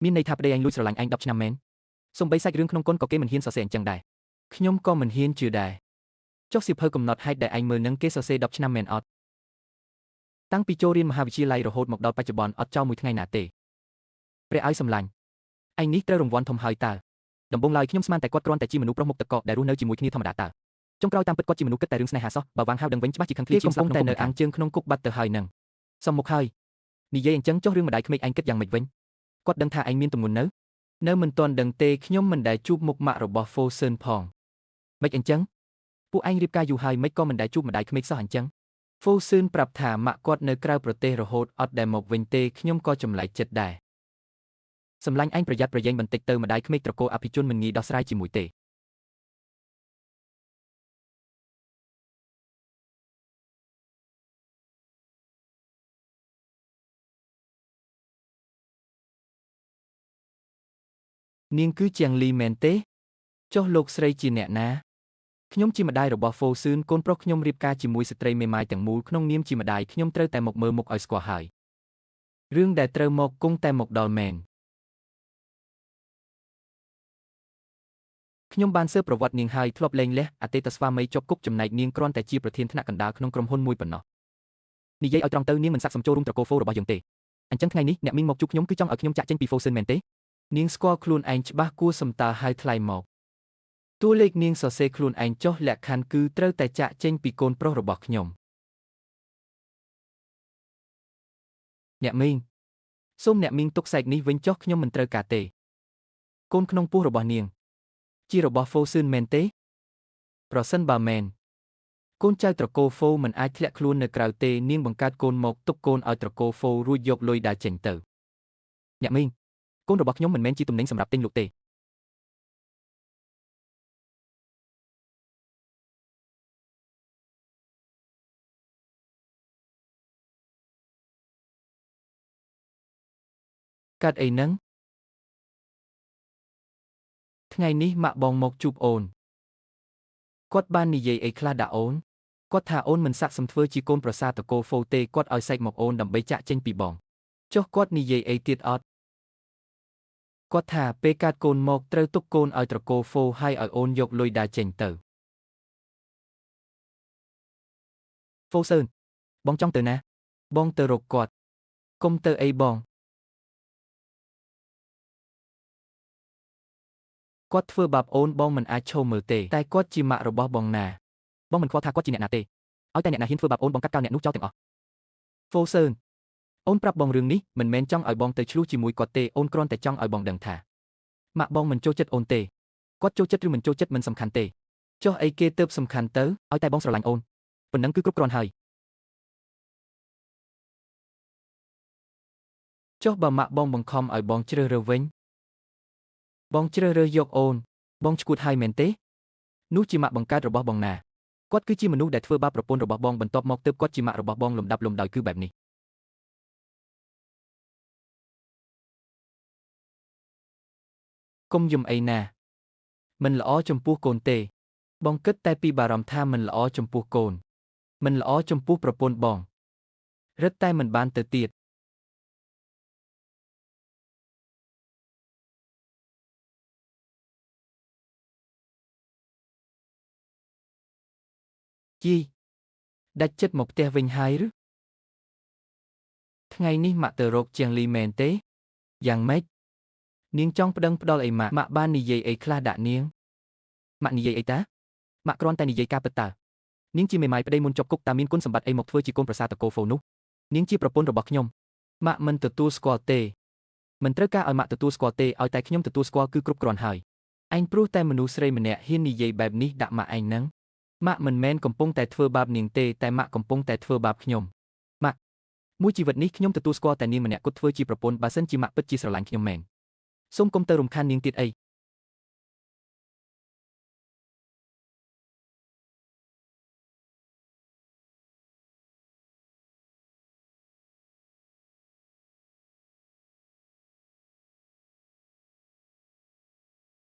មានន័យថាប្តីឯងលួចស្រឡាញ់ឯង10ឆ្នាំមែនសូម្បីសាច់រឿងក្នុងកុនក៏គេមិនហ៊ានសរសេរអញ្ចឹងដែរខ្ញុំក៏មិនហ៊ានជឿដែរចុះសៀវភៅកំណត់ហេតុដែលឯងមើលនឹងគេសរសេរ10ឆ្នាំមែនអត់តាំងពីចូលរៀនមហាវិទ្យាល័យរហូតមកដល់បច្ចុប្បន្នអត់ចោលមួយថ្ងៃណាទេព្រះឲ្យសម្លាញ់ឯងនេះត្រូវរង្វាន់ធំហើយតើដំបូងឡើយខ្ញុំស្មានតែគាត់គ្រាន់តែជាមនុស្សប្រុសមុខទឹកកកដែលរស់នៅជាមួយគ្នាធម្មតាតើចុងក្រោយតាមពិតគាត់ជាមនុស្សគិតតែរឿងស្នេហាសោះបើវាងហៅដឹងវិញច្បាស់ជាខឹងឃ្លាជាងស្លាប់ក្នុងតែនៅអាំងជើងក្នុងគុកបាត់ទៅហើយនឹងសុំមុខហើយនិយាយអញ្ចឹងចុះរឿងម្ដាយក្មេកឯងគិតយ៉ាងម៉េចវិញគាត់ដឹងថាឯងមានទម្ងន់នៅមិនទាន់ដឹងទេខ្ញុំមិនដែលជួបមុខម៉ាក់របស់ Fosun ផងមិនអញ្ចឹងពួកឯងរៀបការយូរហើយមិនក៏មិនដែលជួបម្ដាយក្មេកសោះអញ្ចឹង Fosun ប្រាប់ថាម៉ាក់គាត់នៅក្រៅប្រទេសរហូតអត់ដែលមកវិញទេខ្ញុំក៏ចម្លែកចិត្តដែរសម្លាញ់ឯងប្រយ័ត្នប្រយែងបន្តិចទៅម្ដាយក្មេកត្រកូលអភិជនមិនងាយដោះស្រាយជាមួយទេនាងគឺជាងលីមែនទេចុះលោកស្រីជាអ្នកណាខ្ញុំជាម្ដាយរបស់ Fosun កូនប្រុសខ្ញុំរៀបការជាមួយស្ត្រីមេម៉ាយទាំងមូលក្នុងនាមជាម្ដាយខ្ញុំត្រូវតែមកមើលមុខឲ្យស្គាល់ហើយរឿងដែលត្រូវមកគង់តែមកដល់មែនខ្ញុំបានស៊ើបប្រវត្តិនាងហើយធ្លាប់លែងលះអតីតស្វាមីជាប់គុកចំណែកនាងគ្រាន់តែជាប្រធានថ្នាក់កណ្ដាលក្នុងក្រុមហ៊ុនមួយប៉ុណ្ណោះនិយាយឲ្យត្រង់ទៅនាងមិនស័ក្តិសមចូលរួមត្រកូល Fo របស់យើងទេអញ្ចឹងថ្ងៃនេះអ្នកមីងមកជួបខ្ញុំគឺចង់ឲ្យខ្ញុំចាក់ចេញពី Fosun មែនទេនាងស្គាល់ខ្លួនឯងច្បាស់គួរសំតើហើយថ្លៃមកតួលេខនាងសរសេរខ្លួនឯងចុះលក្ខខណ្ឌគឺត្រូវតែចាក់ចេញពីកូនប្រុសរបស់ខ្ញុំអ្នកមីងសូមអ្នកមីងទុកសែកនេះវិញចុះខ្ញុំមិនត្រូវការទេកូនក្នុងពោះរបស់នាងជារបស់ Fosun មែនទេប្រសិនបើមែនកូនចៅត្រកូល Fo មិនអាចធ្លាក់ខ្លួននៅក្រៅទេនាងបង្កើតកូនមកទុកកូនឲ្យត្រកូល Fo រួចយកលុយដើរចេញទៅអ្នកមីងកូនរបស់ខ្ញុំមិនមែនជាទំនិញសម្រាប់ទិញលក់ទេកាត់អីហ្នឹងថ្ងៃនេះម៉ាក់បងមកជួបអូនគាត់បាននិយាយអីខ្លះដាក់អូនគាត់ថាអូនមិនស័ក្តិសមធ្វើជាកូនប្រសារតកូល Fo ទេគាត់ឲ្យសែកមកអូនដើម្បីចាក់ចេញពីបងចុះគាត់និយាយអីទៀតអត់គាត់ថាពេលកាត់កូនមកត្រូវទុកកូនឲ្យត្រកូល Fo ហើយឲ្យអូនយកលុយដើរចេញទៅ Fosun បងចង់ទៅណាបងទៅរកគាត់កុំទៅអីបងគាត់ធ្វើបាបអូនបងមិនអាចឈរមើលទេតែគាត់ជាម៉ាក់របស់បងណាបងមិនខ្វល់ថាគាត់ជាអ្នកណាទេឲ្យតែអ្នកណាហ៊ានធ្វើបាបអូនបងកាត់កោអ្នកនោះចោលទាំងអស់ Fosun អូនប្រាប់បងរឿងនេះមិនមែនចង់ឲ្យបងទៅឆ្លោះជាមួយគាត់ទេអូនគ្រាន់តែចង់ឲ្យបងដឹងថាម៉ាក់បងមិនចូលចិត្តអូនទេគាត់ចូលចិត្តឬមិនចូលចិត្តមិនសំខាន់ទេចុះអីគេទៅសំខាន់ទៅឲ្យតែបងស្រឡាញ់អូនប៉ុណ្ណឹងគឺគ្រប់គ្រាន់ហើយចុះបើម៉ាក់បងបង្ខំឲ្យបងជ្រើសរើសវិញបងជ្រើសរើសយកអូនបងឈួតហើយមែនទេនោះជាម៉ាក់បង្កើតរបស់បងណាគាត់គឺជាមនុស្សដែលធ្វើបាបប្រពន្ធរបស់បងបន្ទាប់មកទើបគាត់ជាម៉ាក់របស់បងលំដាប់លំដោយគឺបែបនេះកុំយំអីណាមិនល្អចំពោះកូនទេបងគិតតែពីបារម្ភថាមិនល្អចំពោះកូនមិនល្អចំពោះប្រពន្ធបងរឹតតែមិនបានទៅទៀតជីដាច់ចិត្តមកផ្ទះវិញហើយឬថ្ងៃនេះម៉ាក់ទៅរកជាងលីមែនទេយ៉ាងម៉េចនាងចង់ប្តឹងផ្ដាល់អីម៉ាក់បាននិយាយអីខ្លះដាក់នាងម៉ាក់និយាយអីតាម៉ាក់គ្រាន់តែនិយាយការពិតតើនាងជាមេម៉ាយប្តីមុនជាប់គុកតើមានគុណសម្បត្តិអីមកធ្វើជាកូនប្រសារតកូល Fo នោះនាងជាប្រពន្ធរបស់ខ្ញុំម៉ាក់មិនទទួលស្គាល់ទេមិនត្រូវការឲ្យម៉ាក់ទទួលស្គាល់ទេឲ្យតែខ្ញុំទទួលស្គាល់គឺគ្រប់គ្រាន់ហើយឯងព្រោះតែមនុស្សស្រីម្នាក់ហ៊ាននិយាយបែបនេះដាក់ម៉ាក់ឯងហ្នឹងម៉ាក់មិនមែនកំពុងតែធ្វើបាបនាងទេតែម៉ាក់កំពុងតែធ្វើបាបខ្ញុំម៉ាក់មួយជីវិតនេះខ្ញុំទទួលស្គាល់តែនាងម្នាក់គត់ធ្វើជាប្រពន្ធបើសិនជាម៉ាក់ពិតជាស្រឡាញ់ខ្ញុំមែនសូមកុំទៅរំខាននាងទៀតអី